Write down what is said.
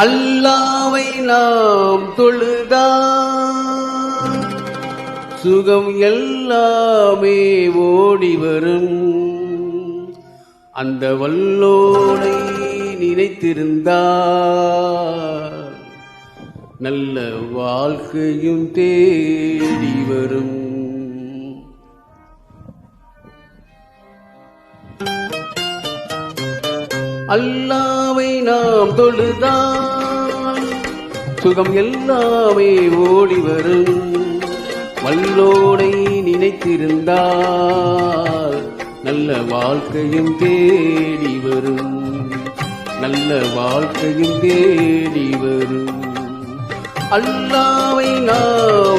அல்லாவை நாம் தொழுதால் சுகம் எல்லாமே ஓடி வரும். அந்த வல்லோனை நினைத்திருந்தால் நல்ல வாழ்க்கையும் தேடி வரும். அல்லாவை நாம் தொழுதால் சுகம் எல்லாமே ஓடி வரும். வல்லோனை நினைத்திருந்தால் நல்ல வாழ்க்கையும் தேடி வரும். நல்ல வாழ்க்கையும் தேடி வரும். அல்லாவை நாம்